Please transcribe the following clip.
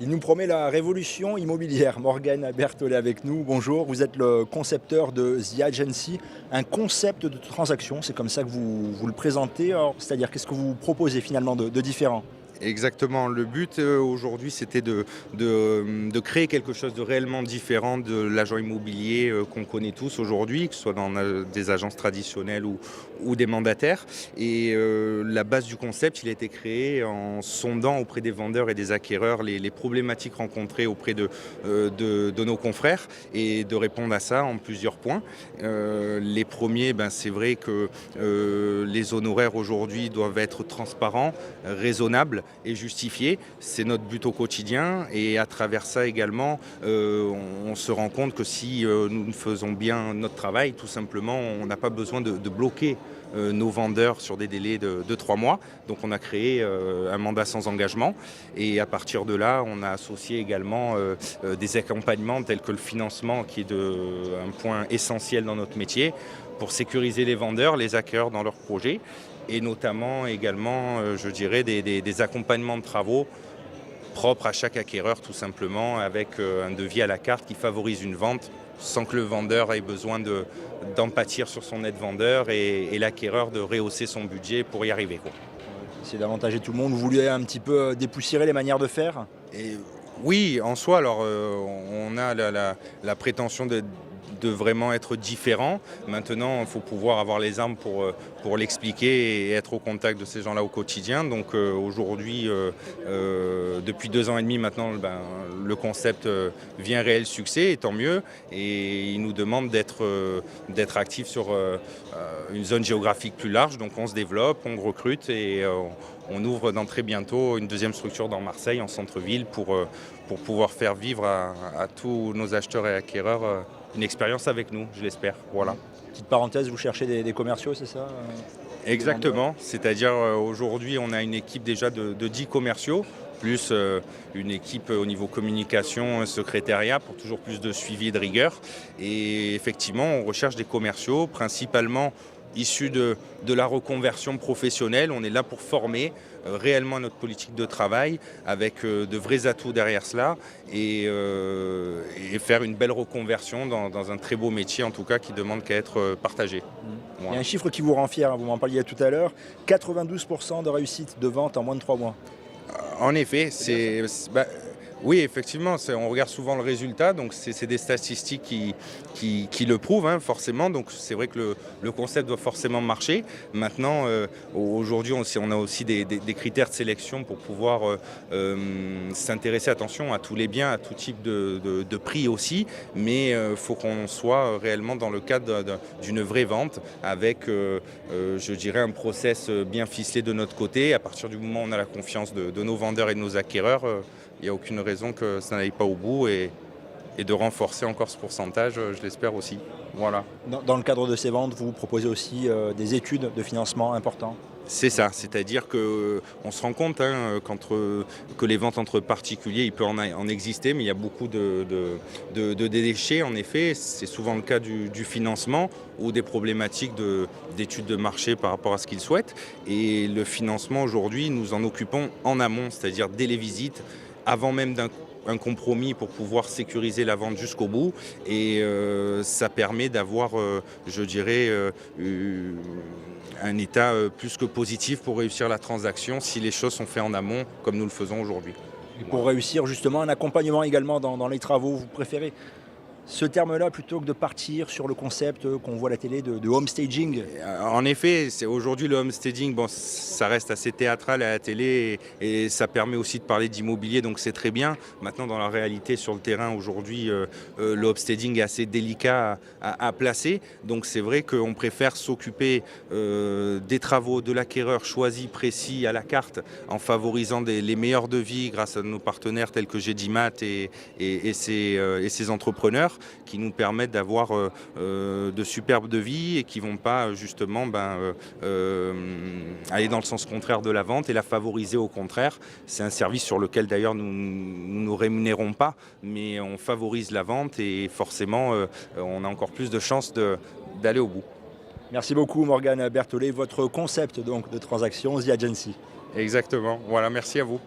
Il nous promet la révolution immobilière. Morgane Berthollet avec nous. Bonjour, vous êtes le concepteur de The Agency, un concept de transaction, c'est comme ça que vous le présentez. Alors, c'est-à-dire, qu'est-ce que vous proposez finalement de différent? Exactement. Le but aujourd'hui, c'était de créer quelque chose de réellement différent de l'agent immobilier qu'on connaît tous aujourd'hui, que ce soit dans des agences traditionnelles ou des mandataires. Et la base du concept, il a été créé en sondant auprès des vendeurs et des acquéreurs les problématiques rencontrées auprès de nos confrères et de répondre à ça en plusieurs points. Les premiers, c'est vrai que les honoraires aujourd'hui doivent être transparents, raisonnables et justifié. C'est notre but au quotidien et à travers ça également, on se rend compte que si nous faisons bien notre travail, tout simplement, on n'a pas besoin de bloquer nos vendeurs sur des délais de 3 mois. Donc on a créé un mandat sans engagement et à partir de là, on a associé également des accompagnements tels que le financement qui est un point essentiel dans notre métier pour sécuriser les vendeurs, les acquéreurs dans leurs projets et notamment également, je dirais, des accompagnements de travaux propres à chaque acquéreur tout simplement avec un devis à la carte qui favorise une vente sans que le vendeur ait besoin d'en pâtir sur son net vendeur et l'acquéreur de rehausser son budget pour y arriver, quoi. C'est d'avantager tout le monde. Vous voulez un petit peu dépoussiérer les manières de faire? Et oui, en soi, alors on a la prétention de vraiment être différent. Maintenant, il faut pouvoir avoir les armes pour l'expliquer et être au contact de ces gens-là au quotidien. Donc aujourd'hui, depuis 2 ans et demi maintenant, le concept vient réel succès, et tant mieux. Et il nous demande d'être actifs sur une zone géographique plus large. Donc on se développe, on recrute et on ouvre dans très bientôt une deuxième structure dans Marseille, en centre-ville, pour pouvoir faire vivre à tous nos acheteurs et acquéreurs une expérience avec nous, je l'espère. Voilà. Petite parenthèse, vous cherchez des commerciaux, c'est ça? Exactement, c'est-à-dire aujourd'hui on a une équipe déjà de 10 commerciaux, plus une équipe au niveau communication, secrétariat pour toujours plus de suivi et de rigueur. Et effectivement, on recherche des commerciaux, principalement issus de la reconversion professionnelle. On est là pour former réellement notre politique de travail avec de vrais atouts derrière cela et faire une belle reconversion dans un très beau métier en tout cas qui demande qu'à être partagé. Il y a un chiffre qui vous rend fier, vous m'en parliez tout à l'heure, 92% de réussite de vente en moins de 3 mois. En effet, oui, effectivement, on regarde souvent le résultat, donc c'est des statistiques qui le prouvent, hein, forcément. Donc c'est vrai que le concept doit forcément marcher. Maintenant, aujourd'hui, on a aussi des critères de sélection pour pouvoir s'intéresser, attention, à tous les biens, à tout type de prix aussi. Mais il faut qu'on soit réellement dans le cadre d'une vraie vente avec, je dirais, un process bien ficelé de notre côté. À partir du moment où on a la confiance de nos vendeurs et de nos acquéreurs, il n'y a aucune raison que ça n'aille pas au bout et de renforcer encore ce pourcentage, je l'espère aussi. Voilà. Dans le cadre de ces ventes, vous proposez aussi des études de financement importantes? C'est ça, c'est-à-dire qu'on se rend compte que les ventes entre particuliers, il peut en exister, mais il y a beaucoup de déchets, en effet. C'est souvent le cas du financement ou des problématiques d'études de marché par rapport à ce qu'ils souhaitent. Et le financement, aujourd'hui, nous en occupons en amont, c'est-à-dire dès les visites, avant même un compromis pour pouvoir sécuriser la vente jusqu'au bout et ça permet d'avoir, je dirais, un état plus que positif pour réussir la transaction si les choses sont faites en amont comme nous le faisons aujourd'hui. Et pour réussir justement un accompagnement également dans les travaux, vous préférez ce terme-là plutôt que de partir sur le concept qu'on voit à la télé de home staging? En effet, aujourd'hui le homesteading, ça reste assez théâtral à la télé et ça permet aussi de parler d'immobilier, donc c'est très bien. Maintenant, dans la réalité, sur le terrain, aujourd'hui, le homesteading est assez délicat à placer. Donc c'est vrai qu'on préfère s'occuper des travaux de l'acquéreur choisi, précis, à la carte, en favorisant les meilleurs devis grâce à nos partenaires tels que Gedimat et ses entrepreneurs, qui nous permettent d'avoir de superbes devis et qui ne vont pas justement aller dans le sens contraire de la vente et la favoriser au contraire. C'est un service sur lequel d'ailleurs nous ne rémunérons pas, mais on favorise la vente et forcément on a encore plus de chances d'aller au bout. Merci beaucoup Morgane Berthollet, votre concept donc de transaction The Agency. Exactement, voilà, merci à vous.